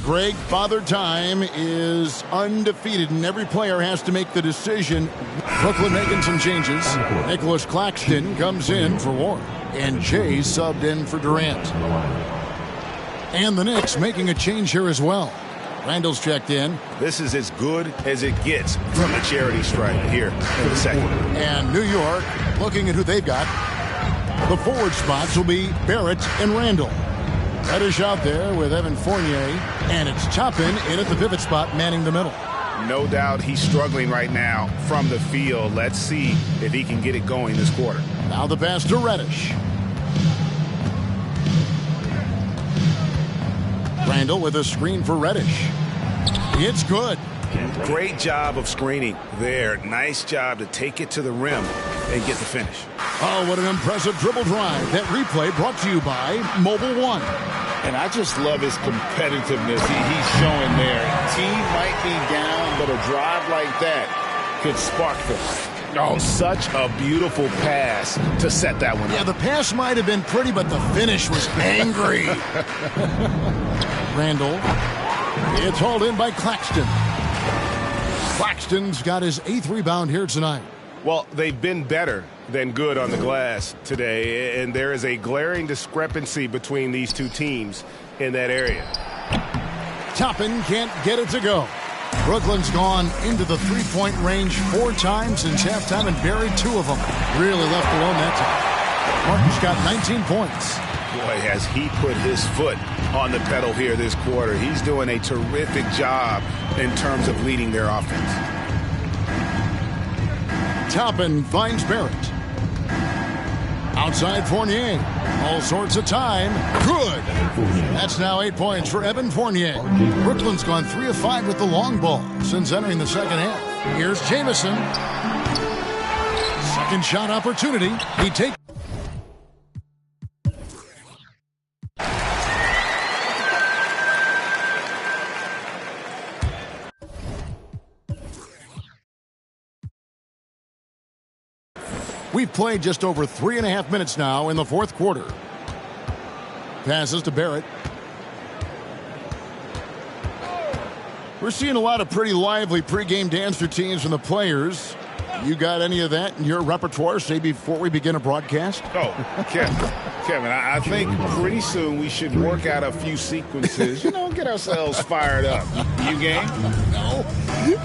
Greg, Father Time is undefeated, and every player has to make the decision. Brooklyn making some changes. Nicholas Claxton comes in for Warren, and Jay subbed in for Durant. And the Knicks making a change here as well. Randall's checked in. This is as good as it gets from the charity stripe here for the second. And New York looking at who they've got. The forward spots will be Barrett and Randall. Reddish out there with Evan Fournier, and it's Toppin in at the pivot spot, manning the middle. No doubt he's struggling right now from the field. Let's see if he can get it going this quarter. Now the pass to Reddish. Randall with a screen for Reddish. It's good. Great job of screening there. Nice job to take it to the rim and get the finish. Oh, what an impressive dribble drive. That replay brought to you by Mobile One. And I just love his competitiveness he's showing there. Team might be down, but a drive like that could spark them. Oh, such a beautiful pass to set that one up. Yeah, the pass might have been pretty, but the finish was angry. Randall. It's hauled in by Claxton. Claxton's got his 8th rebound here tonight. Well, they've been better than good on the glass today, and there is a glaring discrepancy between these two teams in that area. Toppin can't get it to go. Brooklyn's gone into the three-point range 4 times since halftime and buried 2 of them. Really left alone that time. Martin's got 19 points. Boy, has he put his foot on the pedal here this quarter. He's doing a terrific job in terms of leading their offense. Toppin finds Barrett. Outside Fournier. All sorts of time. Good. That's now 8 points for Evan Fournier. Brooklyn's gone 3 of 5 with the long ball since entering the second half. Here's Jamison. Second shot opportunity. He takes. We've played just over 3.5 minutes now in the fourth quarter. Passes to Barrett. We're seeing a lot of pretty lively pregame dance routines from the players. You got any of that in your repertoire, say, before we begin a broadcast? Oh, Kevin, I think pretty soon we should work out a few sequences, get ourselves fired up. You game? No.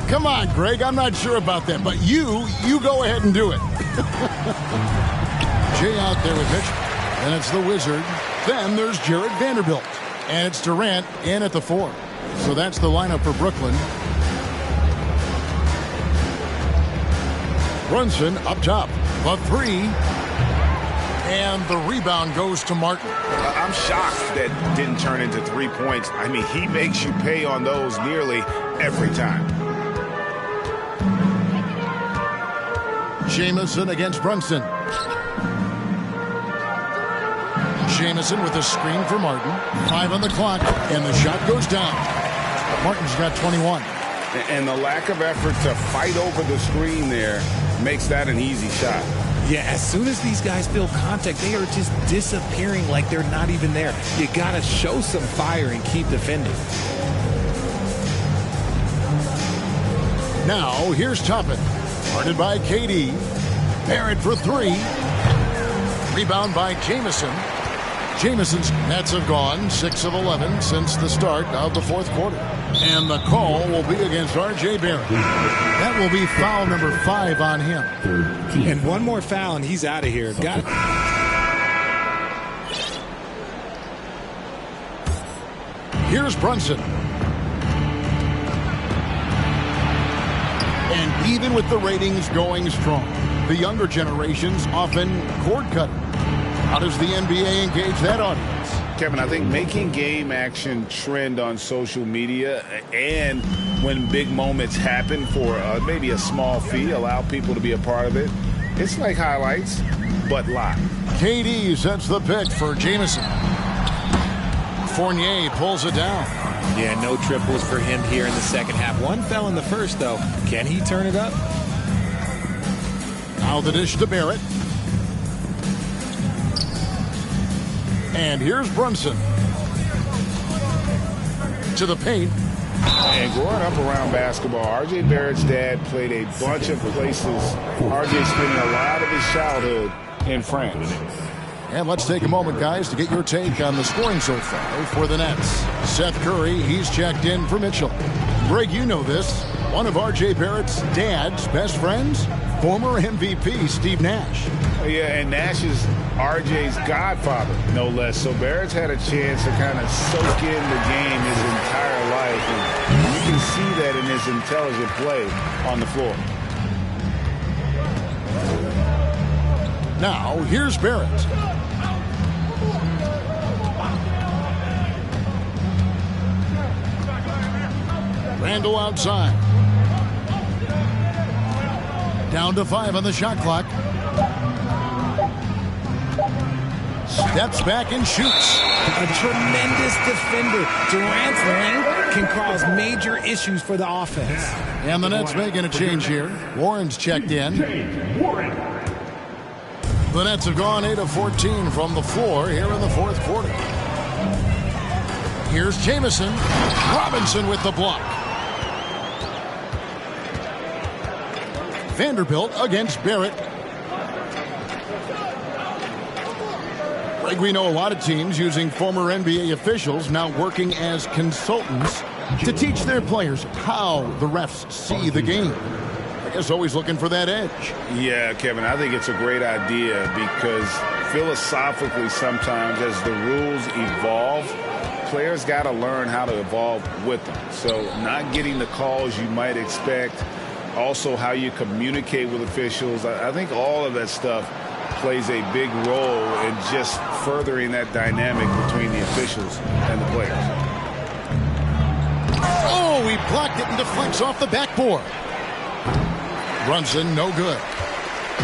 Come on, Greg, I'm not sure about that, but you go ahead and do it. Jay out there with Mitchell, and it's the Wizard. Then there's Jared Vanderbilt, and it's Durant in at the 4. So that's the lineup for Brooklyn. Brunson up top, the 3, and the rebound goes to Martin. I'm shocked that didn't turn into 3 points. I mean, he makes you pay on those nearly every time. Jamison against Brunson. Jamison with a screen for Martin. 5 on the clock, and the shot goes down. Martin's got 21. And the lack of effort to fight over the screen there makes that an easy shot. Yeah, as soon as these guys feel contact, they are just disappearing like they're not even there. You got to show some fire and keep defending. Now, here's Toppin. Guarded by KD. Barrett for 3. Rebound by Jamison. Jamison's nets have gone 6 of 11 since the start of the fourth quarter. And the call will be against R.J. Barrett. That will be foul number 5 on him. And one more foul, and he's out of here. Got it. Here's Brunson. And even with the ratings going strong, the younger generations often cord cutting. How does the NBA engage that audience? Kevin, I think making game action trend on social media and when big moments happen for maybe a small fee, allow people to be a part of it. It's like highlights, but live. KD sets the pick for Jamison. Fournier pulls it down. Yeah, no triples for him here in the second half. One fell in the first, though. Can he turn it up? Now the dish to Barrett. And here's Brunson. To the paint. And growing up around basketball, R.J. Barrett's dad played a bunch of places. R.J. spending a lot of his childhood in France. And let's take a moment, guys, to get your take on the scoring so far for the Nets. Seth Curry, he's checked in for Mitchell. Greg, you know this. One of R.J. Barrett's dad's best friends, former MVP Steve Nash. Yeah, and Nash is R.J.'s godfather, no less. So Barrett's had a chance to kind of soak in the game his entire life. And you can see that in his intelligent play on the floor. Now, here's Barrett. Randall outside. Down to 5 on the shot clock. Steps back and shoots. A tremendous defender. Durant's length can cause major issues for the offense. And the Nets making a change here. Warren's checked in. The Nets have gone 8 of 14 from the floor here in the fourth quarter. Here's Jamison. Robinson with the block. Vanderbilt against Barrett. Like we know a lot of teams using former NBA officials now working as consultants to teach their players how the refs see the game. I guess always looking for that edge. Yeah, Kevin, I think it's a great idea because philosophically sometimes as the rules evolve, players got to learn how to evolve with them. So not getting the calls you might expect, also how you communicate with officials. I think all of that stuff plays a big role in just furthering that dynamic between the officials and the players. Oh, he blocked it and deflects off the backboard. Brunson, no good.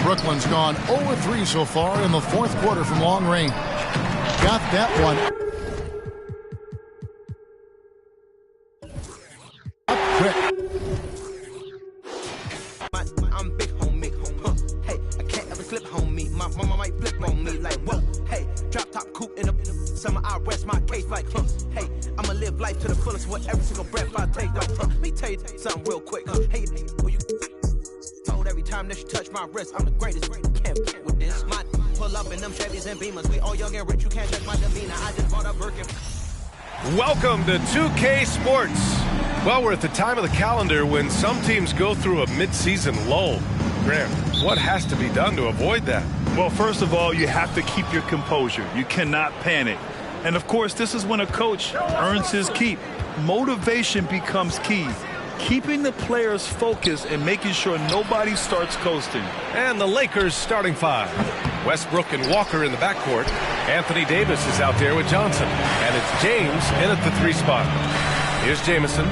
Brooklyn's gone 0-3 so far in the fourth quarter from long range. Got that one. Up quick. I'm big homie. Hey, I can't ever slip homie. My mama might flip on me like whoa. Hey, drop top coupe in the summer. I rest my case like Hey, I'ma live life to the fullest with every single breath I take. Like Let me tell you something real quick. Hey, you told every time that you touch my wrist, I'm the greatest. Can't with this. My pull up in them Chevys and Beamers. We all young and rich. You can't judge my demeanor. I just bought a Birkin. Welcome to 2K Sports. Well, we're at the time of the calendar when some teams go through a mid-season lull. Graham, what has to be done to avoid that? Well, first of all, you have to keep your composure. You cannot panic. And, of course, this is when a coach earns his keep. Motivation becomes key. Keeping the players focused and making sure nobody starts coasting. And the Lakers starting 5. Westbrook and Walker in the backcourt. Anthony Davis is out there with Johnson. And it's James in at the 3 spot. Here's Jamison.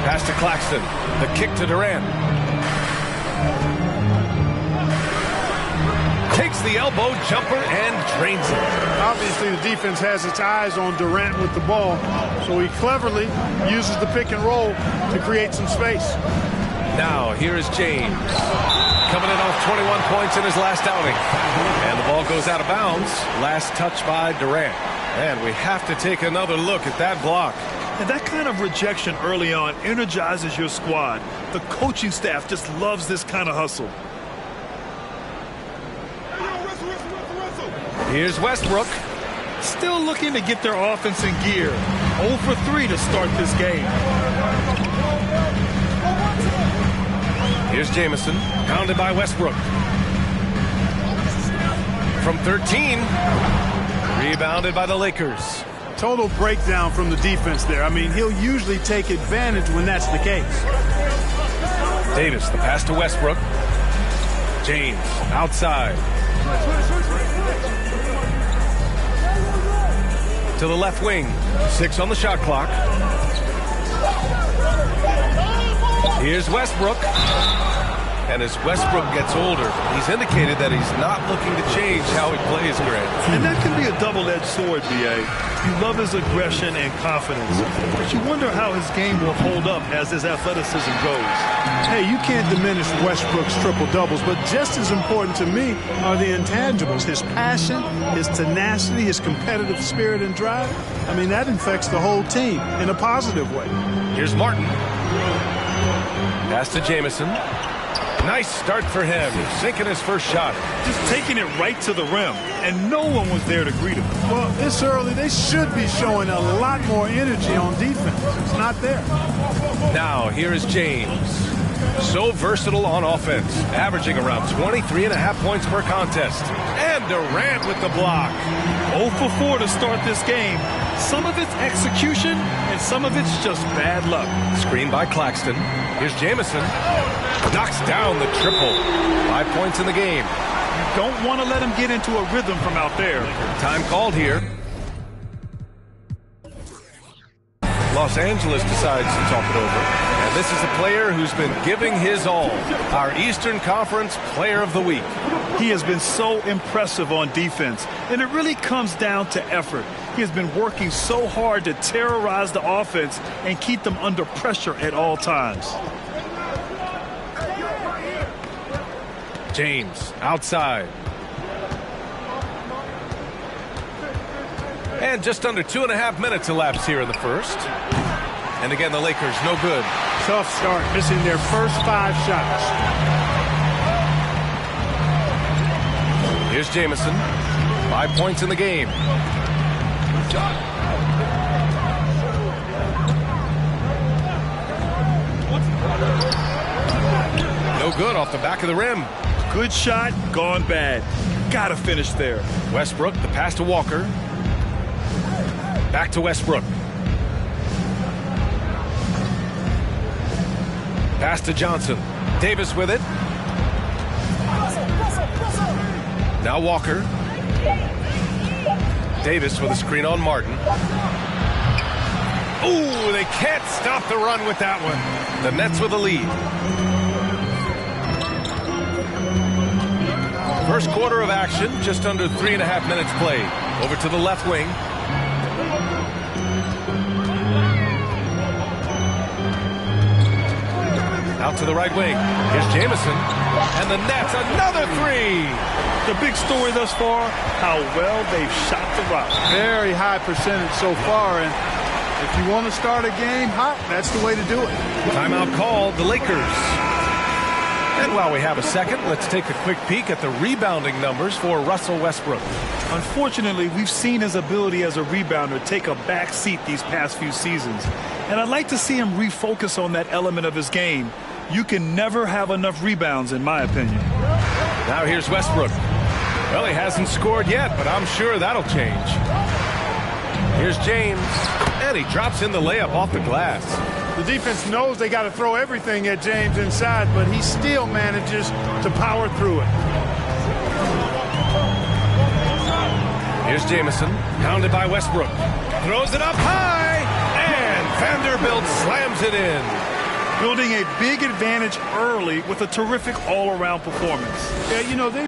Pass to Claxton. The kick to Durant. Takes the elbow jumper and drains it. Obviously, the defense has its eyes on Durant with the ball, so he cleverly uses the pick and roll to create some space. Now, here is James. Coming in off 21 points in his last outing. And the ball goes out of bounds. Last touch by Durant. And we have to take another look at that block. And that kind of rejection early on energizes your squad. The coaching staff just loves this kind of hustle. Here's Westbrook. Still looking to get their offense in gear. 0 for 3 to start this game. Here's Jamison. Pounded by Westbrook. From 13. Rebounded by the Lakers. Total breakdown from the defense there. I mean, he'll usually take advantage when that's the case. Davis, the pass to Westbrook. James, outside. To the left wing. 6 on the shot clock. Here's Westbrook. And as Westbrook gets older, he's indicated that he's not looking to change how he plays, Grant. And that can be a double-edged sword, B.A. You love his aggression and confidence, but you wonder how his game will hold up as his athleticism goes. Hey, you can't diminish Westbrook's triple-doubles, but just as important to me are the intangibles. His passion, his tenacity, his competitive spirit and drive. I mean, that infects the whole team in a positive way. Here's Martin. Pass to Jamison. Nice start for him. Sinking his first shot. Just taking it right to the rim, and no one was there to greet him. Well, this early, they should be showing a lot more energy on defense. It's not there. Now, here is James. So versatile on offense, averaging around 23.5 points per contest. And Durant with the block. 0 for 4 to start this game. Some of it's execution, and some of it's just bad luck. Screen by Claxton. Here's Jamison. Knocks down the triple. 5 points in the game. You don't want to let him get into a rhythm from out there. Time called here. Los Angeles decides to talk it over. And this is a player who's been giving his all. Our Eastern Conference Player of the Week. He has been so impressive on defense, and it really comes down to effort. He has been working so hard to terrorize the offense and keep them under pressure at all times. James outside. And just under 2.5 minutes elapsed here in the first. And again, the Lakers no good. Tough start, missing their first 5 shots. Here's Jamison. 5 points in the game. No good off the back of the rim. Good shot, gone bad. Gotta finish there. Westbrook, the pass to Walker. Back to Westbrook. Pass to Johnson. Davis with it. Now Walker. Davis with a screen on Martin. Ooh, they can't stop the run with that one. The Nets with a lead. First quarter of action, just under 3.5 minutes played. Over to the left wing. Out to the right wing. Here's Jamison. And the Nets, another three. The big story thus far, how well they've shot the rock. Very high percentage so far, and if you want to start a game hot, that's the way to do it. Timeout called, the Lakers. And while we have a second, let's take a quick peek at the rebounding numbers for Russell Westbrook. Unfortunately, we've seen his ability as a rebounder take a back seat these past few seasons. And I'd like to see him refocus on that element of his game. You can never have enough rebounds, in my opinion. Now here's Westbrook. Well, he hasn't scored yet, but I'm sure that'll change. Here's James, and he drops in the layup off the glass. The defense knows they got to throw everything at James inside, but he still manages to power through it. Here's Jamison, pounded by Westbrook. Throws it up high, and Vanderbilt slams it in. Building a big advantage early with a terrific all-around performance. Yeah, you know, they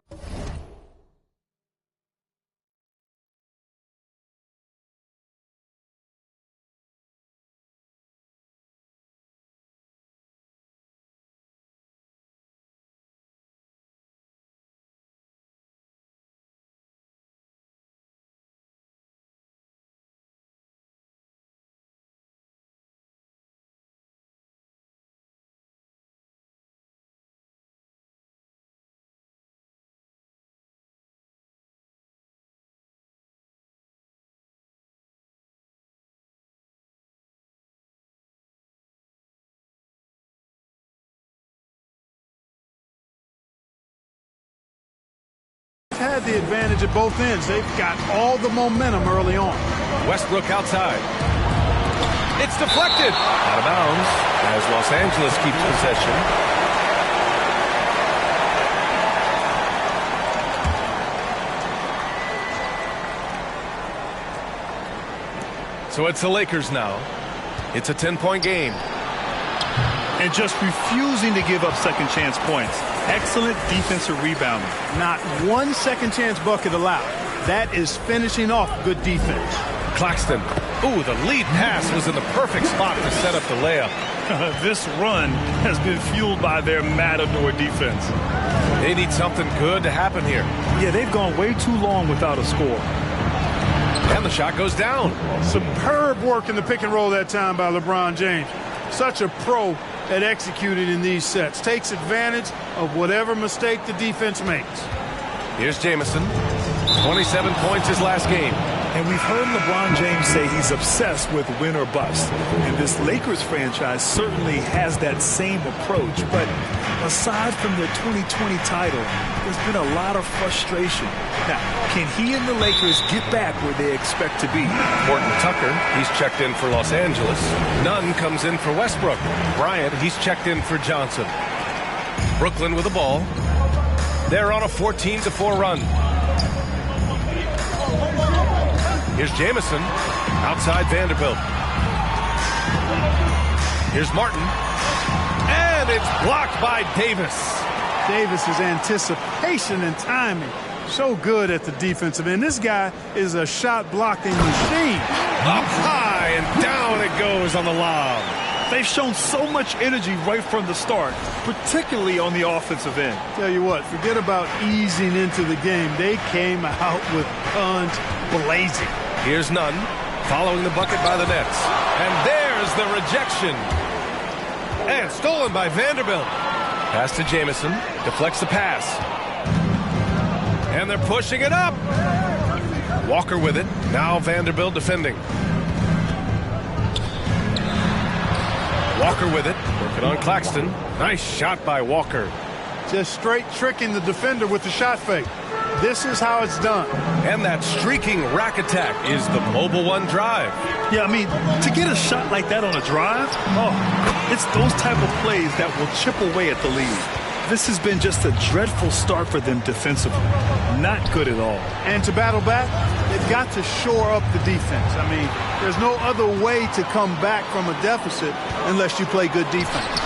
had the advantage at both ends. They've got all the momentum early on. Westbrook outside. It's deflected. Out of bounds as Los Angeles keeps possession. So it's the Lakers now. It's a 10-point game. And just refusing to give up second chance points. excellent defensive rebounding. Not one second chance bucket allowed. That is finishing off good defense. Claxton. Ooh, the lead pass was in the perfect spot to set up the layup. This run has been fueled by their Matador defense. They need something good to happen here. Yeah, they've gone way too long without a score. And the shot goes down. Superb work in the pick and roll that time by LeBron James. Such a pro at executing in these sets. Takes advantage of whatever mistake the defense makes. Here's Jamison. 27 points his last game. And we've heard LeBron James say he's obsessed with win or bust. And this Lakers franchise certainly has that same approach. But aside from their 2020 title, there's been a lot of frustration. Now, can he and the Lakers get back where they expect to be? Horton Tucker, he's checked in for Los Angeles. Nunn comes in for Westbrook. Bryant, he's checked in for Johnson. Brooklyn with the ball. They're on a 14-4 run. Here's Jamison. Outside Vanderbilt. Here's Martin. And it's blocked by Davis. Davis's anticipation and timing. So good at the defensive end. This guy is a shot blocking machine. Up high and down it goes on the lob. They've shown so much energy right from the start, particularly on the offensive end. Tell you what, forget about easing into the game. They came out with guns blazing. Here's Nunn, following the bucket by the Nets. And there's the rejection. And stolen by Vanderbilt. Pass to Jamison, deflects the pass. And they're pushing it up. Walker with it. Now Vanderbilt defending. Walker with it. Working on Claxton. Nice shot by Walker. Just straight tricking the defender with the shot fake. This is how it's done. And that streaking rack attack is the Mobile One drive. Yeah, I mean, to get a shot like that on a drive, it's those type of plays that will chip away at the lead. This has been just a dreadful start for them defensively. Not good at all. And to battle back, they've got to shore up the defense. I mean, there's no other way to come back from a deficit unless you play good defense.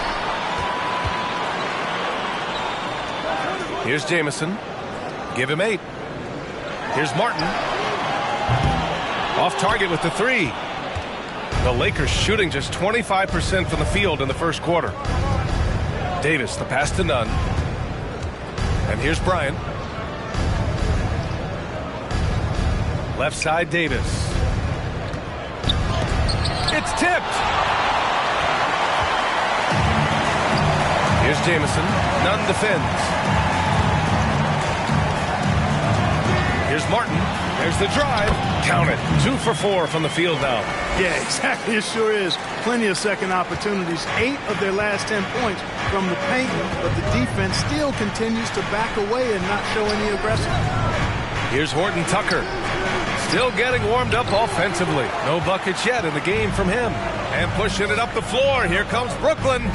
Here's Jamison. Give him 8. Here's Martin. Off target with the 3. The Lakers shooting just 25% from the field in the first quarter. Davis, the pass to Nunn. And here's Bryant. Left side, Davis. It's tipped. Here's Jamison. Nunn defends. Here's Martin. There's the drive. Count it. 2 for 4 from the field now. Yeah, exactly. It sure is. Plenty of second opportunities. 8 of their last 10 points from the paint, but the defense still continues to back away and not show any aggression. Here's Horton Tucker. Still getting warmed up offensively. No buckets yet in the game from him. And pushing it up the floor. Here comes Brooklyn.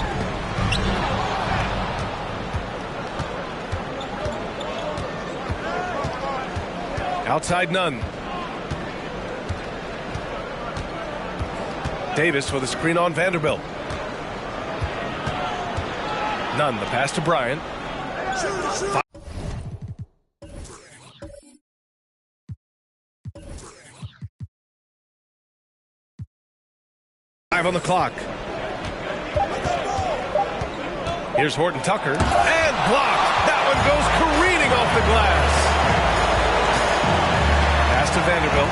Outside Nunn. Davis with a screen on Vanderbilt. Nunn, the pass to Bryant. Five on the clock. Here's Horton Tucker. And blocked. That one goes careening off the glass. Pass to Vanderbilt.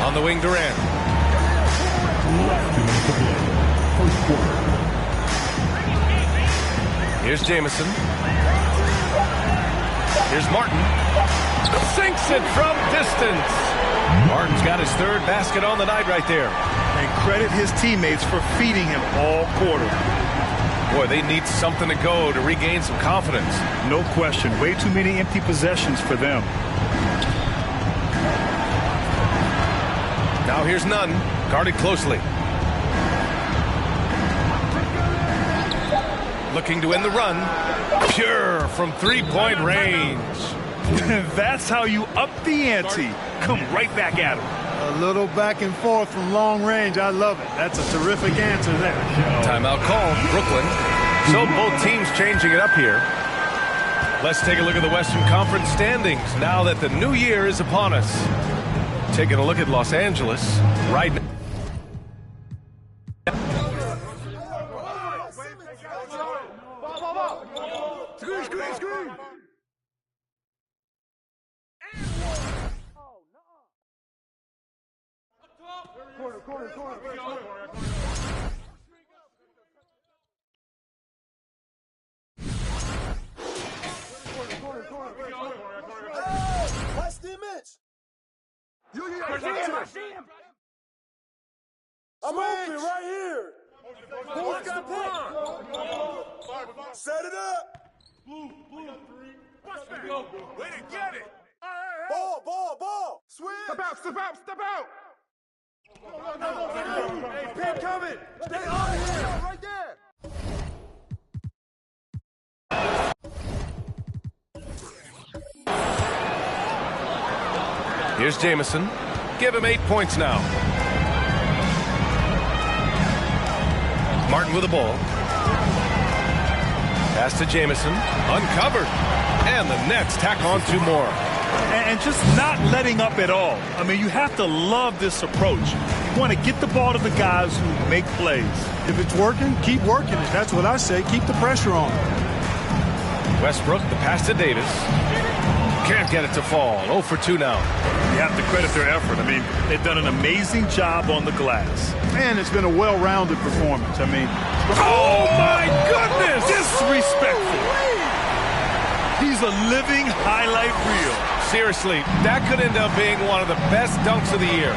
On the wing, Durant. Here's Jamison. Here's Martin. Sinks it from distance. Martin's got his 3rd basket on the night right there. And credit his teammates for feeding him all quarter. Boy, they need something to go to regain some confidence. No question. Way too many empty possessions for them. Now here's Nunn, guarded closely. Looking to end the run. Pure from 3-point range. That's how you up the ante. Come right back at him. A little back and forth from long range. I love it. That's a terrific answer there. Timeout called, Brooklyn. So both teams changing it up here. Let's take a look at the Western Conference standings now that the new year is upon us. Taking a look at Los Angeles right now. Watch the image. I'm open right here. Who's got pick? Set it up. Blue, 3. Way to get it. Ball. Swing. Step out. Hey, pin coming. Stay on here. Right there. Here's Jamison. Give him 8 points now. Martin with the ball. Pass to Jamison. Uncovered. And the Nets tack on 2 more. And just not letting up at all. I mean, you have to love this approach. You want to get the ball to the guys who make plays. If it's working, keep working it. That's what I say. Keep the pressure on. Westbrook, the pass to Davis. Can't get it to fall. 0 for 2 now. You have to credit their effort. I mean, they've done an amazing job on the glass. And it's been a well-rounded performance. I mean, oh my goodness! Disrespectful. He's a living highlight reel. Seriously, that could end up being one of the best dunks of the year.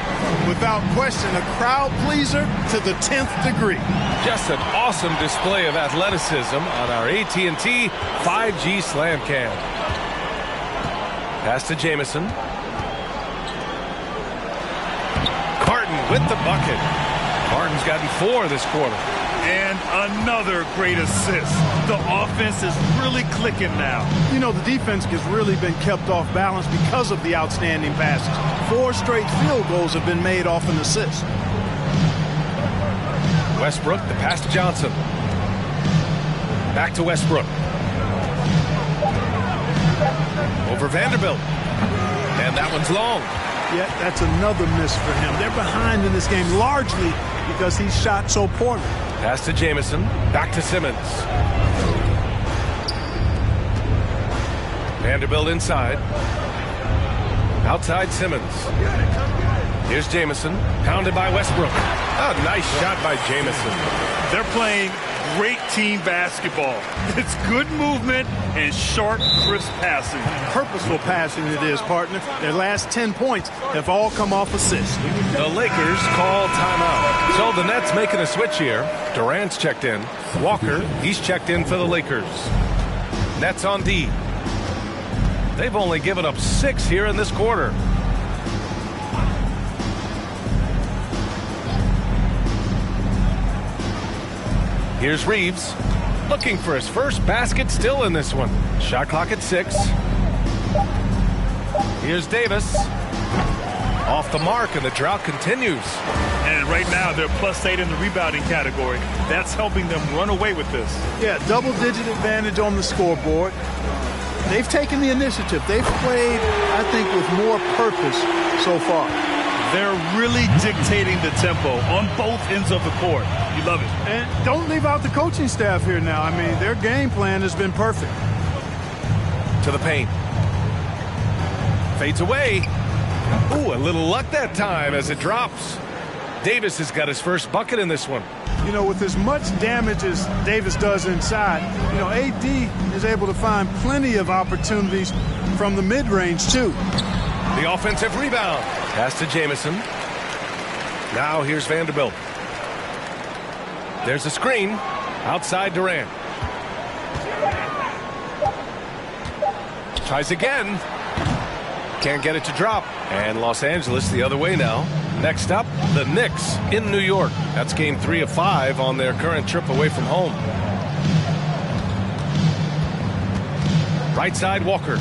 without question, a crowd pleaser to the 10th degree. Just an awesome display of athleticism on our AT&T 5G Slam Cam. Pass to Jamison. Carton with the bucket. Martin's gotten 4 this quarter. And another great assist. The offense is really clicking now. You know, the defense has really been kept off balance because of the outstanding passes. 4 straight field goals have been made off an assist. Westbrook, the pass to Johnson. Back to Westbrook. Over Vanderbilt. And that one's long. Yeah, that's another miss for him. They're behind in this game largely because he shot so poorly. Pass to Jamison. Back to Simmons. Vanderbilt inside. Outside Simmons. Here's Jamison. Pounded by Westbrook. A nice shot by Jamison. They're playing great team basketball. It's good movement and sharp, crisp passing. Purposeful passing it is, partner. Their last 10 points have all come off assists. The Lakers call timeout. So the Nets making a switch here. Durant's checked in. Walker, he's checked in for the Lakers. Nets on D. They've only given up 6 here in this quarter. Here's Reeves, looking for his first basket still in this one. Shot clock at 6. Here's Davis. Off the mark, and the drought continues. And right now, they're +8 in the rebounding category. That's helping them run away with this. Yeah, double-digit advantage on the scoreboard. They've taken the initiative. They've played, I think, with more purpose so far. They're really dictating the tempo on both ends of the court. You love it. And don't leave out the coaching staff here now. I mean, their game plan has been perfect. To the paint. Fades away. Ooh, a little luck that time as it drops. Davis has got his first bucket in this one. You know, with as much damage as Davis does inside, you know, AD is able to find plenty of opportunities from the mid-range, too. The offensive rebound. Pass to Jamison. Now here's Vanderbilt. There's a screen. Outside Durant. Tries again. Can't get it to drop. And Los Angeles the other way now. Next up, the Knicks in New York. That's game 3 of 5 on their current trip away from home. Right side, Walker.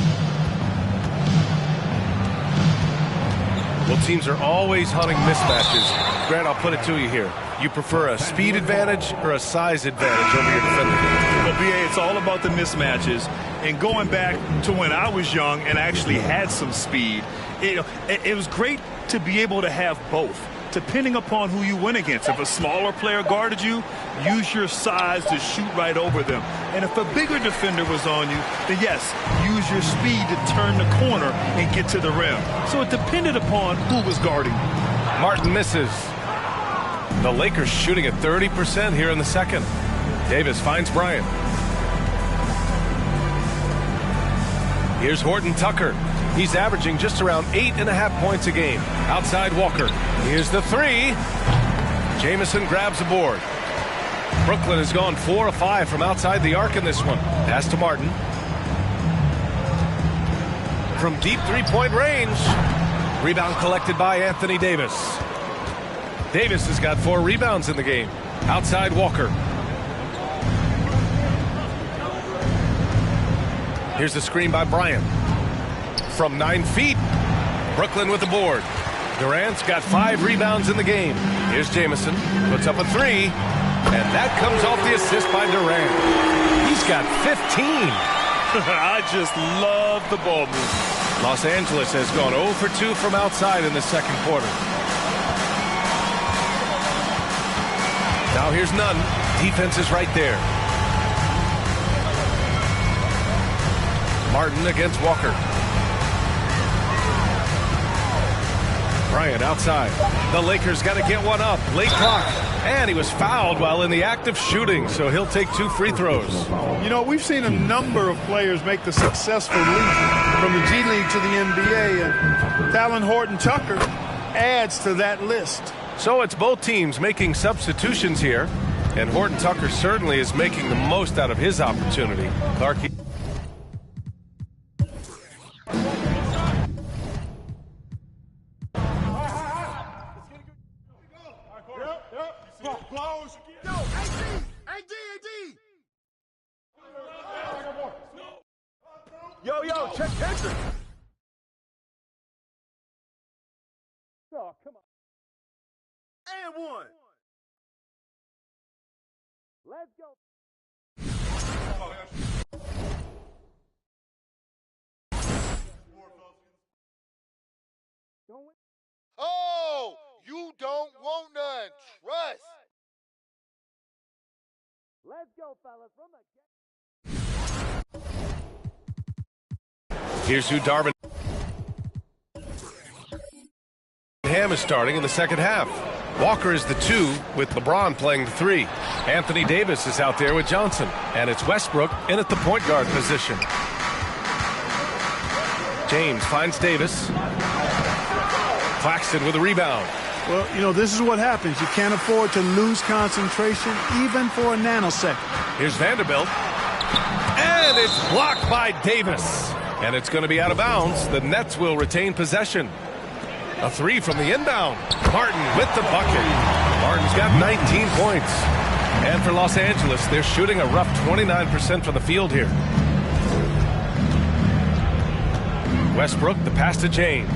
Well, teams are always hunting mismatches. Grant, I'll put it to you here. You prefer a speed advantage or a size advantage over your defender? Well, BA, it's all about the mismatches. And going back to when I was young and actually had some speed, it was great to be able to have both, depending upon who you went against. If a smaller player guarded you, use your size to shoot right over them. And if a bigger defender was on you, then yes, use your speed to turn the corner and get to the rim. So it depended upon who was guarding you. Martin misses. The Lakers shooting at 30% here in the second. Davis finds Bryant. Here's Horton Tucker. He's averaging just around 8.5 points a game. Outside Walker. Here's the three. Jamison grabs the board. Brooklyn has gone 4 of 5 from outside the arc in this one. Pass to Martin. From deep three-point range. Rebound collected by Anthony Davis. Davis has got 4 rebounds in the game. Outside Walker. Here's the screen by Bryant. From 9 feet. Brooklyn with the board. Durant's got 5 rebounds in the game. Here's Jamison. Puts up a 3. And that comes off the assist by Durant. He's got 15. I just love the ball move. Los Angeles has gone 0 for 2 from outside in the second quarter. Now here's Nunn. Defense is right there. Martin against Walker. Bryant outside. The Lakers got to get one up. Late clock. And he was fouled while in the act of shooting, so he'll take 2 free throws. You know, we've seen a number of players make the successful leap from the G League to the NBA, and Talon Horton Tucker adds to that list. So it's both teams making substitutions here, and Horton Tucker certainly is making the most out of his opportunity. Clark. Yo, check Kendrick. Oh, come on. And one. Let's go. Oh, you don't want none. Trust. Let's go, fellas. From the Here's who Darvin Ham is starting in the second half. Walker is the 2 with LeBron playing the 3. Anthony Davis is out there with Johnson. And it's Westbrook in at the point guard position. James finds Davis. Claxton with a rebound. Well, you know, this is what happens. You can't afford to lose concentration even for a nanosecond. Here's Vanderbilt. And it's blocked by Davis. And it's going to be out of bounds. The Nets will retain possession. A 3 from the inbound. Martin with the bucket. Martin's got 19 points. And for Los Angeles, they're shooting a rough 29% from the field here. Westbrook, the pass to James.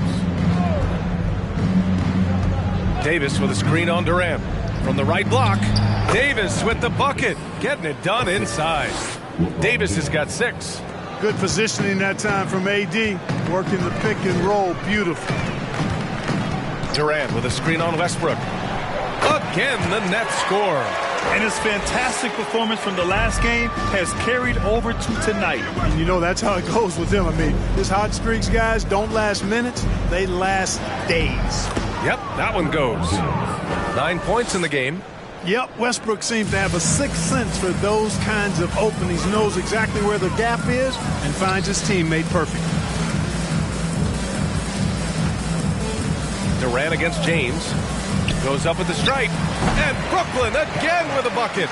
Davis with a screen on Durant. From the right block, Davis with the bucket. Getting it done inside. Davis has got 6. Good positioning that time from AD. Working the pick and roll. Beautiful. Durant with a screen on Westbrook. Again, the Nets score. And his fantastic performance from the last game has carried over to tonight. And you know, that's how it goes with them. I mean, his hot streaks, guys, don't last minutes. They last days. Yep, that one goes. 9 points in the game. Yep, Westbrook seems to have a sixth sense for those kinds of openings. Knows exactly where the gap is and finds his teammate perfect. Durant against James. Goes up with the strike. And Brooklyn again with a bucket.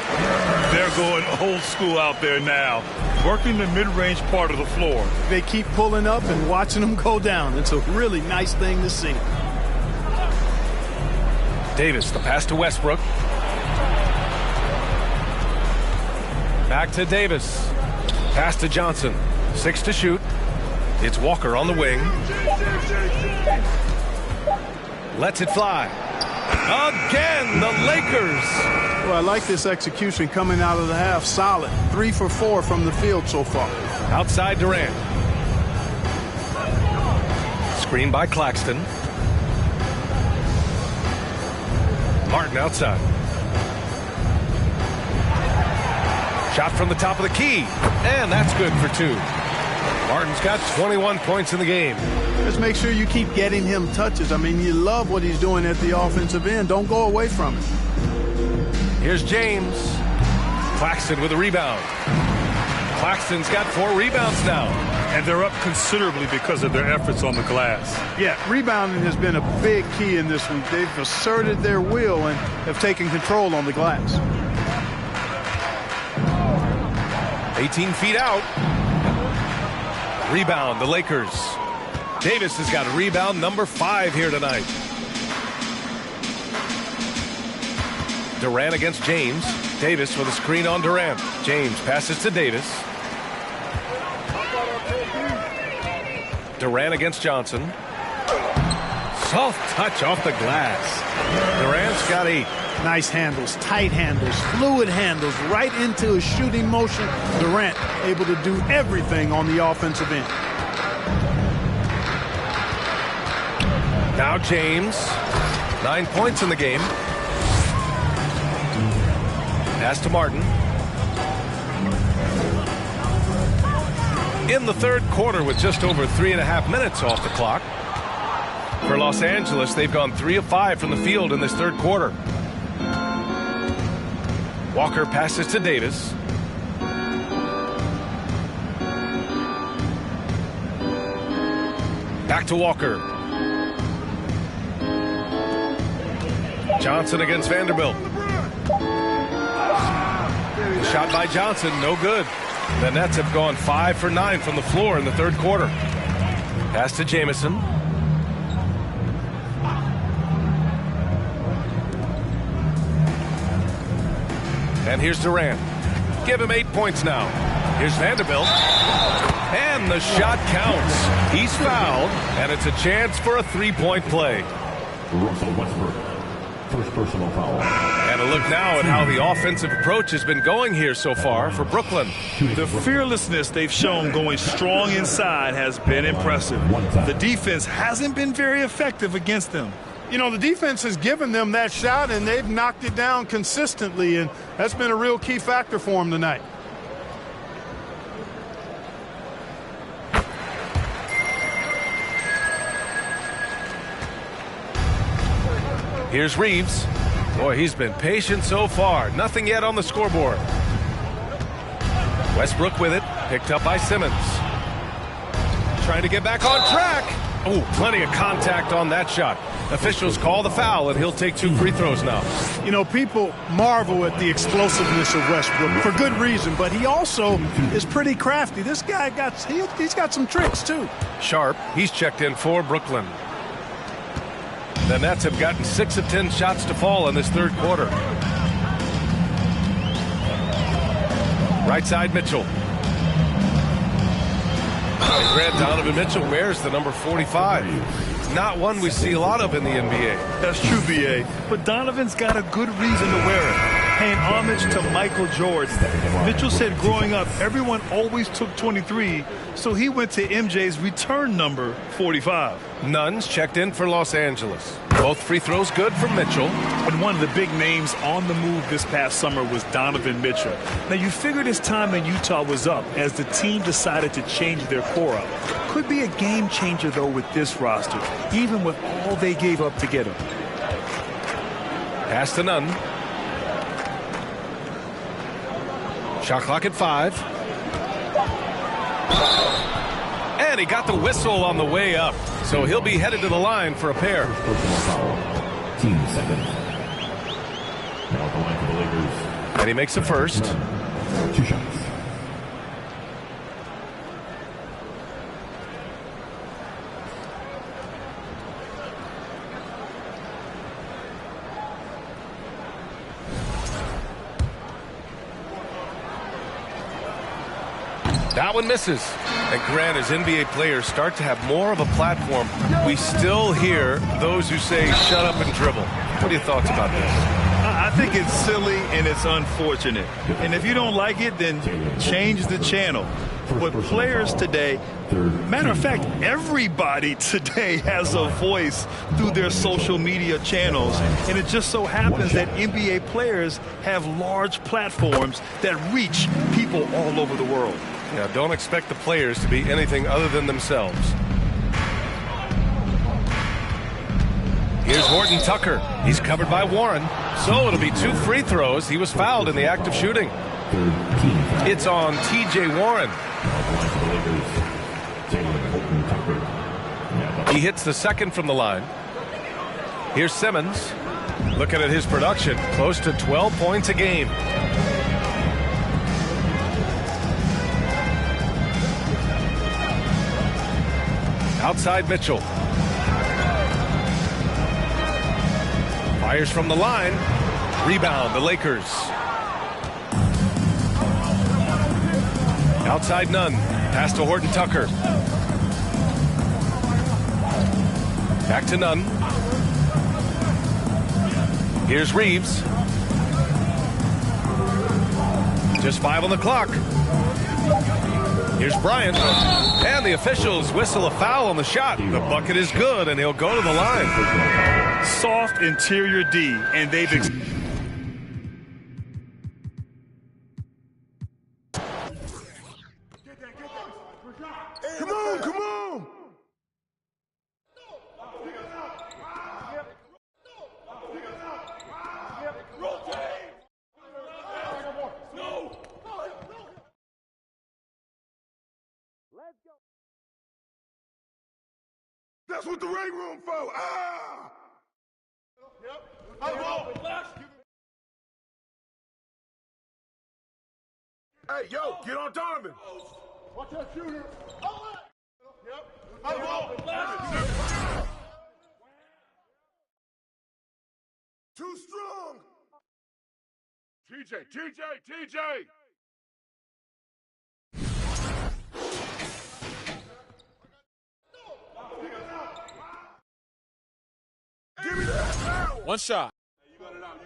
They're going old school out there now. Working the mid-range part of the floor. They keep pulling up and watching them go down. It's a really nice thing to see. Davis, the pass to Westbrook. Back to Davis. Pass to Johnson. 6 to shoot. It's Walker on the wing. Lets it fly. Again, the Lakers. Well, I like this execution coming out of the half. Solid. 3 for 4 from the field so far. Outside Durant. Screen by Claxton. Martin outside. Shot from the top of the key. And that's good for 2. Martin's got 21 points in the game. Just make sure you keep getting him touches. I mean, you love what he's doing at the offensive end. Don't go away from it. Here's James. Claxton with a rebound. Claxton's got 4 rebounds now. And they're up considerably because of their efforts on the glass. Yeah, rebounding has been a big key in this week. They've asserted their will and have taken control on the glass. 18 feet out. Rebound, the Lakers. Davis has got a rebound number 5 here tonight. Durant against James. Davis with a screen on Durant. James passes to Davis. Durant against Johnson. Soft touch off the glass. Durant's got 8. Nice handles, tight handles, fluid handles, right into a shooting motion. Durant able to do everything on the offensive end. Now James. 9 points in the game. Pass to Martin. In the third quarter with just over 3.5 minutes off the clock. For Los Angeles, they've gone 3 of 5 from the field in this third quarter. Walker passes to Davis. Back to Walker. Johnson against Vanderbilt. Shot by Johnson, no good. The Nets have gone 5 for 9 from the floor in the third quarter. Pass to Jamison. And here's Durant. Give him 8 points now. Here's Vanderbilt. And the shot counts. He's fouled, and it's a chance for a 3-point play. Russell Westbrook, first personal foul. And a look now at how the offensive approach has been going here so far for Brooklyn. The fearlessness they've shown going strong inside has been impressive. The defense hasn't been very effective against them. You know, the defense has given them that shot, and they've knocked it down consistently, and that's been a real key factor for them tonight. Here's Reeves. Boy, he's been patient so far. Nothing yet on the scoreboard. Westbrook with it. Picked up by Simmons. Trying to get back on track. Oh, plenty of contact on that shot. Officials call the foul, and he'll take 2 free throws now. You know, people marvel at the explosiveness of Westbrook for good reason, but he also is pretty crafty. This guy he's got some tricks, too. Sharp, he's checked in for Brooklyn. The Nets have gotten 6 of 10 shots to fall in this third quarter. Right side, Mitchell. Grant Donovan Mitchell wears the number 45. It's not one we see a lot of in the NBA. That's true, B.A. But Donovan's got a good reason to wear it. Paying homage to Michael Jordan. Mitchell said growing up, everyone always took 23, so he went to MJ's return number 45. Nunn's checked in for Los Angeles. Both free throws good for Mitchell. And one of the big names on the move this past summer was Donovan Mitchell. Now, you figured his time in Utah was up as the team decided to change their core up. Could be a game changer, though, with this roster, even with all they gave up to get him. Pass to Nunn. Shot clock at 5. And he got the whistle on the way up. So he'll be headed to the line for a pair. Personal foul. Team second. Now at the line for the Lakers. And he makes the first. 2 shots. That one misses. And Grant, as NBA players start to have more of a platform, we still hear those who say, shut up and dribble. What are your thoughts about this? I think it's silly and it's unfortunate. And if you don't like it, then change the channel. But players today, matter of fact, everybody today has a voice through their social media channels. And it just so happens that NBA players have large platforms that reach people all over the world. Yeah, don't expect the players to be anything other than themselves. Here's Horton Tucker. He's covered by Warren. So it'll be 2 free throws. He was fouled in the act of shooting. It's on T.J. Warren. He hits the second from the line. Here's Simmons. Looking at his production, close to 12 points a game. Outside Mitchell. Fires from the line. Rebound, the Lakers. Outside Nunn. Pass to Horton Tucker. Back to Nunn. Here's Reeves. Just 5 on the clock. Here's Bryant. And the officials whistle a foul on the shot. The bucket is good, and he'll go to the line. Soft interior D, and they've... Come on, come on! That's what the ring room for. Ah! Hey, yo, get on Donovan. Watch that shooter. Too strong. TJ. Give me that. One shot. You got it out.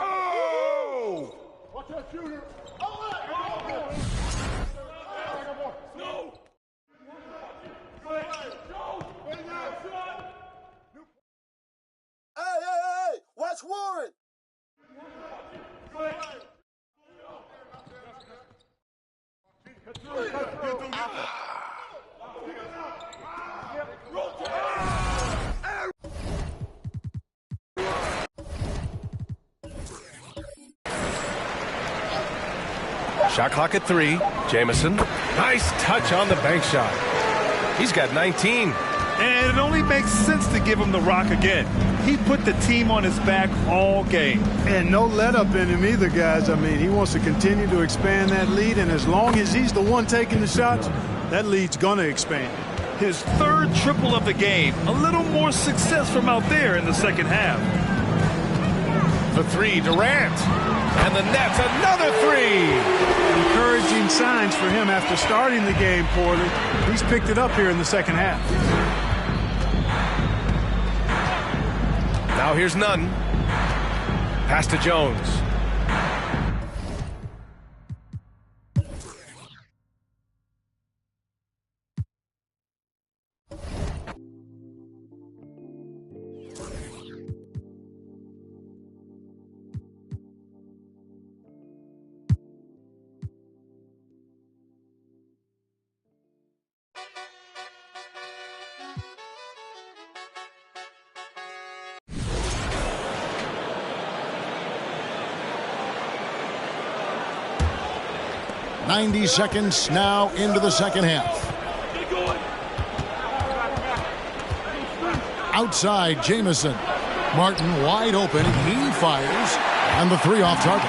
Oh! Watch that shooter. No! Hey! Watch Warren! Shot clock at 3. Jamison. Nice touch on the bank shot. He's got 19. And it only makes sense to give him the rock again. He put the team on his back all game. And no let up in him either, guys. I mean, he wants to continue to expand that lead, and as long as he's the one taking the shots, that lead's going to expand. His 3rd triple of the game. A little more success from out there in the second half. The 3, Durant. And the net's another 3. Encouraging signs for him after starting the game, Porter. He's picked it up here in the second half. Now here's Nunn. Pass to Jones. .90 seconds now into the second half. Outside, Jamison. Martin wide open. He fires. And the 3 off target.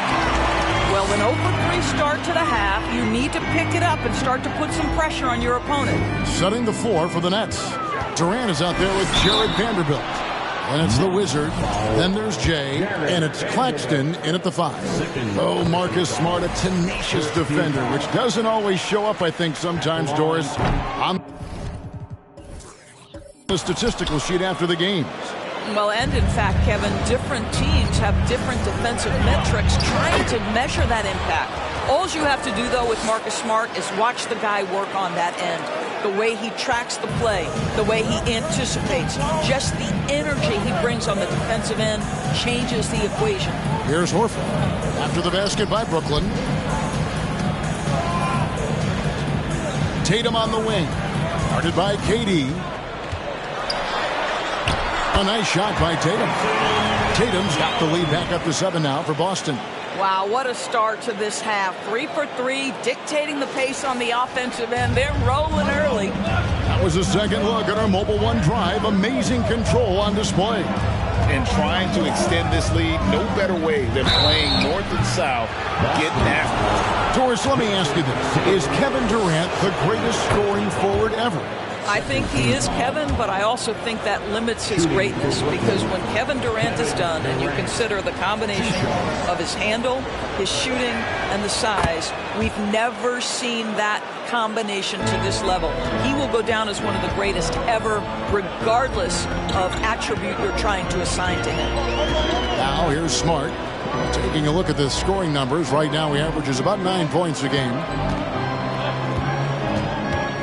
Well, an 0-for-3 start to the half, you need to pick it up and start to put some pressure on your opponent. Setting the floor for the Nets. Durant is out there with Jared Vanderbilt. And it's the Wizard. Then there's Jay. And it's Claxton in at the 5. Oh, Marcus Smart, a tenacious defender, which doesn't always show up, I think, sometimes, Doris, on the statistical sheet after the games. Well, and in fact, Kevin, different teams have different defensive metrics trying to measure that impact. All you have to do, though, with Marcus Smart is watch the guy work on that end. The way he tracks the play, the way he anticipates, just the energy he brings on the defensive end changes the equation. Here's Horford. After the basket by Brooklyn. Tatum on the wing. Guarded by KD. A nice shot by Tatum. Tatum's got the lead back up to 7 now for Boston. Wow, what a start to this half. 3 for 3, dictating the pace on the offensive end. They're rolling early. That was a second look at our Mobile One drive. Amazing control on display. And trying to extend this lead, no better way than playing north and south, getting after it. Doris, let me ask you this. Is Kevin Durant the greatest scoring forward ever? I think he is, Kevin, but I also think that limits his greatness, because when Kevin Durant is done and you consider the combination of his handle, his shooting, and the size, we've never seen that combination to this level. He will go down as one of the greatest ever, regardless of attribute you're trying to assign to him. Now here's Smart. Taking a look at the scoring numbers. Right now he averages about 9 points a game.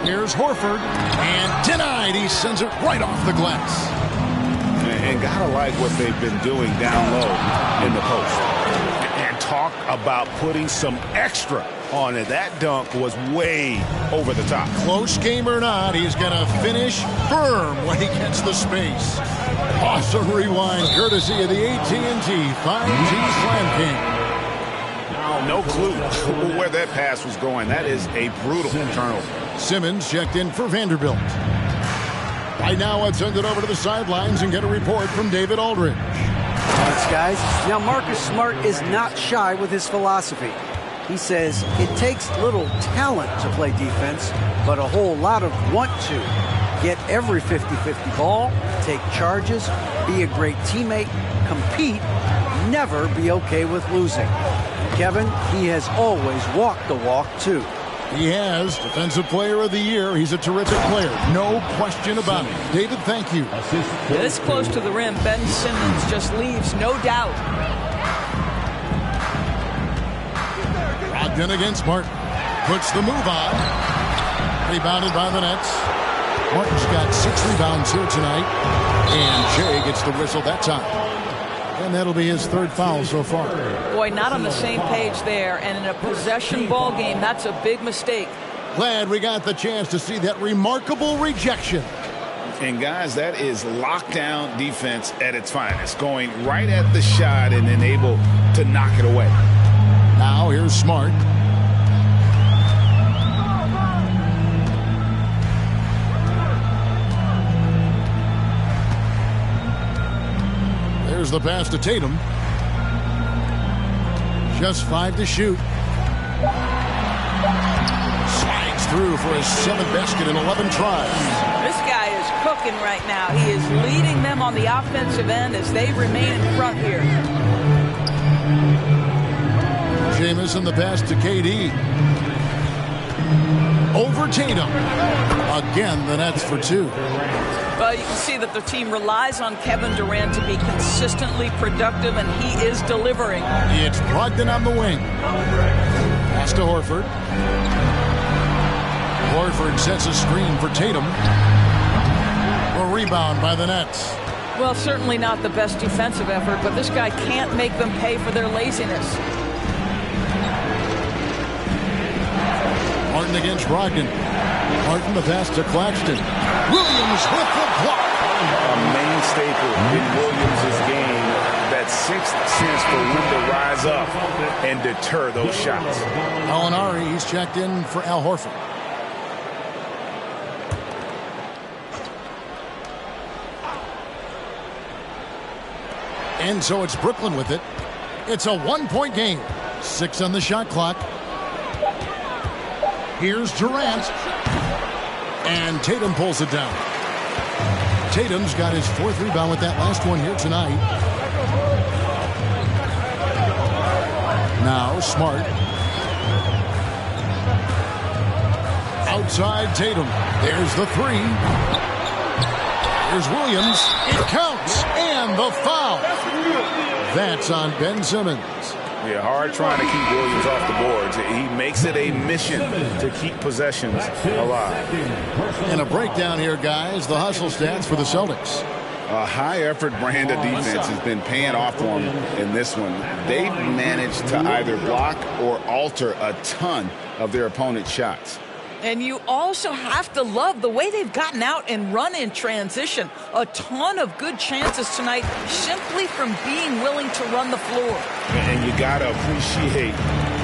Here's Horford, and denied. He sends it right off the glass. And gotta like what they've been doing down low in the post. And talk about putting some extra on it. That dunk was way over the top. Close game or not, he's going to finish firm when he gets the space. Awesome rewind, courtesy of the AT&T 5G Slam King. No clue where that pass was going. That is a brutal turnover. Simmons checked in for Vanderbilt. Right now, let's send it over to the sidelines and get a report from David Aldridge. Thanks, guys. Now, Marcus Smart is not shy with his philosophy. He says it takes little talent to play defense, but a whole lot of want to. Get every 50-50 ball, take charges, be a great teammate, compete, never be okay with losing. Kevin, he has always walked the walk, too. He has. Defensive Player of the Year. He's a terrific player. No question about it. David, thank you. This close to the rim, Ben Simmons just leaves no doubt. Brogdon against Martin. Puts the move on. Rebounded by the Nets. Martin's got 6 rebounds here tonight. And Jay gets the whistle that time. And that'll be his 3rd foul so far. Boy, not on the same page there. And in a possession ball game, that's a big mistake. Glad we got the chance to see that remarkable rejection. And, guys, that is lockdown defense at its finest. Going right at the shot and then able to knock it away. Now here's Smart. There's the pass to Tatum. Just 5 to shoot. Slides through for his 7th basket in 11 tries. This guy is cooking right now. He is leading them on the offensive end as they remain in front here. Jamison the pass to KD. Over Tatum. Again, the Nets for 2. Well, you can see that the team relies on Kevin Durant to be consistently productive, and he is delivering. It's Brogdon on the wing. Pass to Horford. Horford sets a screen for Tatum. A rebound by the Nets. Well, certainly not the best defensive effort, but this guy can't make them pay for their laziness. Martin against Brogdon. Martin the pass to Claxton. Williams with the block. A main staple in Williams' game. That 6th sense for when to rise up and deter those shots. Alinari, he's checked in for Al Horford. And so it's Brooklyn with it. It's a 1-point game. 6 on the shot clock. Here's Durant. And Tatum pulls it down. Tatum's got his 4th rebound with that last one here tonight. Now Smart. Outside Tatum. There's the 3. Here's Williams. It counts. And the foul. That's on Ben Simmons. Yeah, hard trying to keep Williams off the boards. He makes it a mission to keep possessions alive. And a breakdown here, guys. The hustle stats for the Celtics. A high-effort brand of defense has been paying off for them in this one. They've managed to either block or alter a ton of their opponent's shots. And you also have to love the way they've gotten out and run in transition. A ton of good chances tonight simply from being willing to run the floor. And you got to appreciate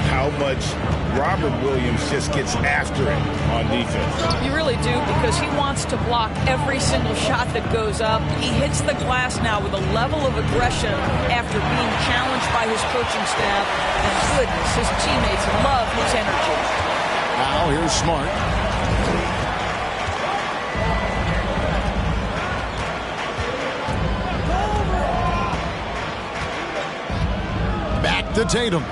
how much Robert Williams just gets after it on defense. You really do, because he wants to block every single shot that goes up. He hits the glass now with a level of aggression after being challenged by his coaching staff. And goodness, his teammates love his energy. Now here's Smart. Back to Tatum.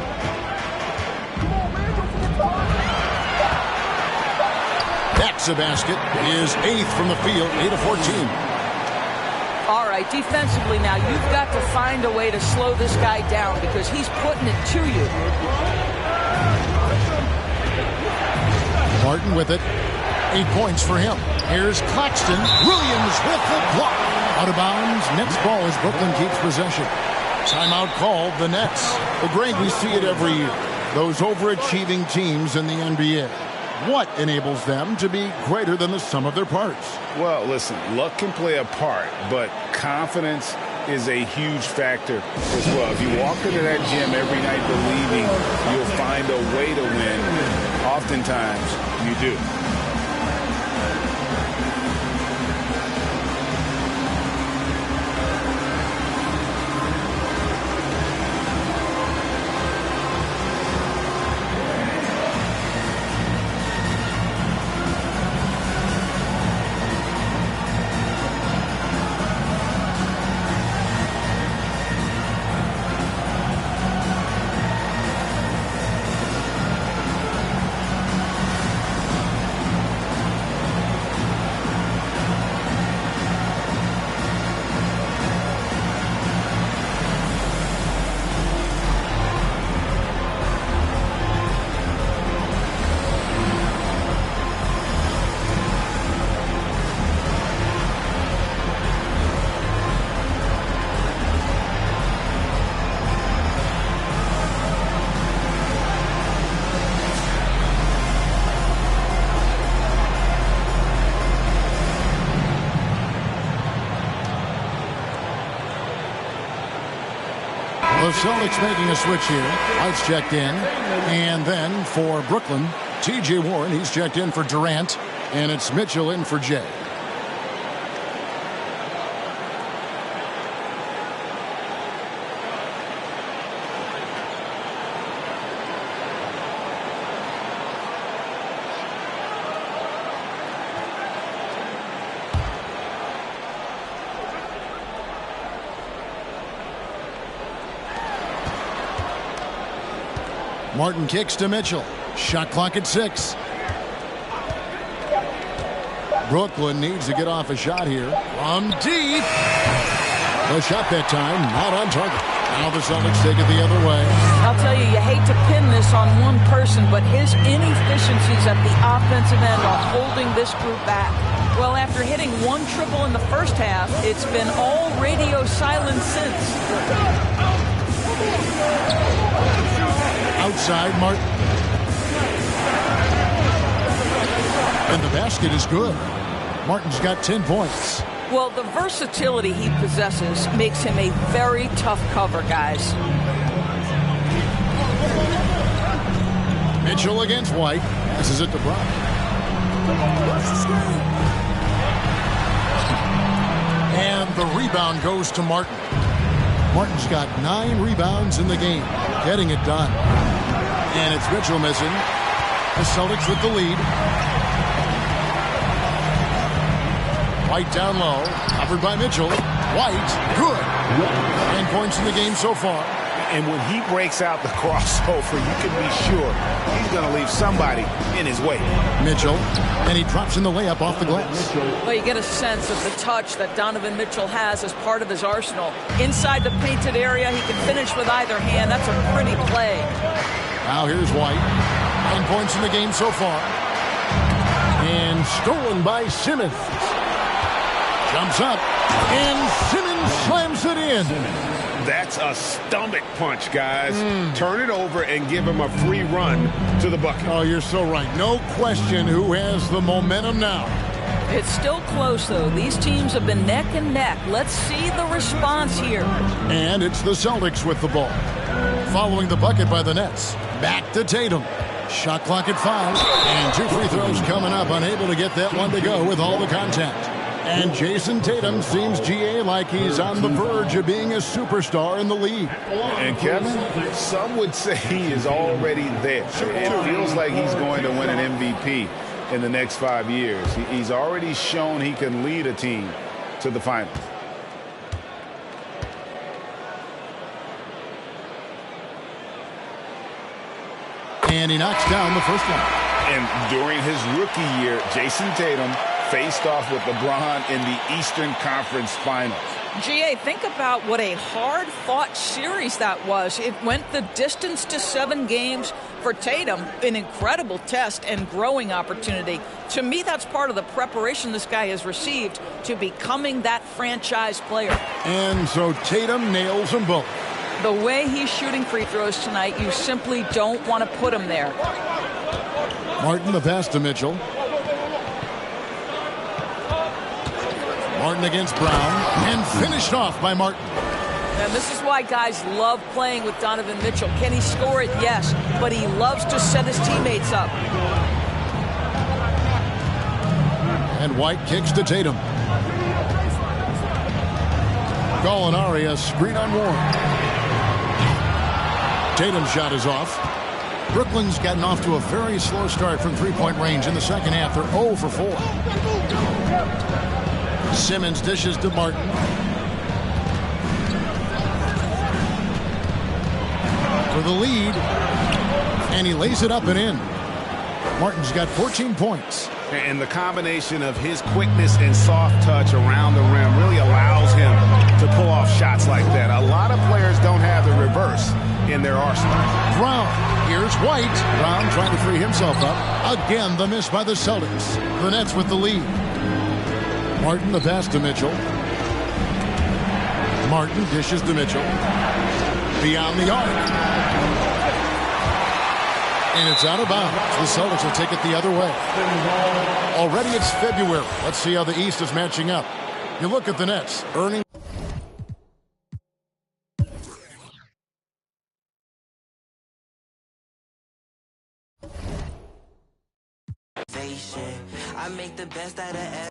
That's a basket. His 8th from the field, 8 of 14. All right, defensively now, you've got to find a way to slow this guy down because he's putting it to you. Martin with it. 8 points for him. Here's Claxton. Williams with the block. Out of bounds. Nets ball as Brooklyn keeps possession. Timeout called the Nets. Well, Greg, we see it every year. Those overachieving teams in the NBA. What enables them to be greater than the sum of their parts? Well, listen, luck can play a part, but confidence is a huge factor as well. If you walk into that gym every night believing you'll find a way to win, oftentimes you do. The Celtics making a switch here. White's checked in. And then for Brooklyn, T.J. Warren, he's checked in for Durant. And it's Mitchell in for Jay. Martin kicks to Mitchell. Shot clock at 6. Brooklyn needs to get off a shot here. From deep. The shot that time not on target. Now the Celtics take it the other way. I'll tell you, you hate to pin this on one person, but his inefficiencies at the offensive end are holding this group back. Well, after hitting 1 triple in the first half, it's been all radio silence since. Outside Martin. And the basket is good. Martin's got 10 points. Well, the versatility he possesses makes him a very tough cover, guys. Mitchell against White. This is it to Brock. And the rebound goes to Martin. Martin's got 9 rebounds in the game, getting it done. And it's Mitchell missing. The Celtics with the lead. White down low, covered by Mitchell. White, good. 9 points in the game so far. And when he breaks out the crossover, you can be sure he's going to leave somebody in his way. Mitchell, and he drops in the layup off the glass. Well, you get a sense of the touch that Donovan Mitchell has as part of his arsenal. Inside the painted area, he can finish with either hand. That's a pretty play. Now here's White. 9 points in the game so far. And stolen by Simmons. Jumps up, and Simmons slams it in. That's a stomach punch, guys. Turn it over and give him a free run to the bucket. Oh, you're so right. No question who has the momentum now. It's still close, though. These teams have been neck and neck. Let's see the response here. And it's the Celtics with the ball. Following the bucket by the Nets. Back to Tatum. Shot clock at 5. And 2 free throws coming up. Unable to get that one to go with all the contact. And Jason Tatum seems, GA, like he's on the verge of being a superstar in the league. And Kevin, some would say he is already there. It feels like he's going to win an MVP in the next 5 years. He's already shown he can lead a team to the finals. And he knocks down the first one. And during his rookie year, Jason Tatum faced off with LeBron in the Eastern Conference Finals. GA, think about what a hard-fought series that was. It went the distance to 7 games for Tatum, an incredible test and growing opportunity. To me, that's part of the preparation this guy has received to becoming that franchise player. And so Tatum nails them both. The way he's shooting free throws tonight, you simply don't want to put him there. Martin, the pass to Mitchell. Martin against Brown, and finished off by Martin. And this is why guys love playing with Donovan Mitchell. Can he score it? Yes, but he loves to set his teammates up. And White kicks to Tatum. Gallinari, a screen on Warren. Tatum's shot is off. Brooklyn's gotten off to a very slow start from three-point range in the second half. They're 0 for 4. Simmons dishes to Martin. For the lead. And he lays it up and in. Martin's got 14 points. And the combination of his quickness and soft touch around the rim really allows him to pull off shots like that. A lot of players don't have the reverse in their arsenal. Brown. Here's White. Brown trying to free himself up. Again, the miss by the Celtics. The Nets with the lead. Martin, the pass to Mitchell. Martin dishes to Mitchell. Beyond the arc. And it's out of bounds. The Celtics will take it the other way. Already it's February. Let's see how the East is matching up. You look at the Nets, earning. I make the best out of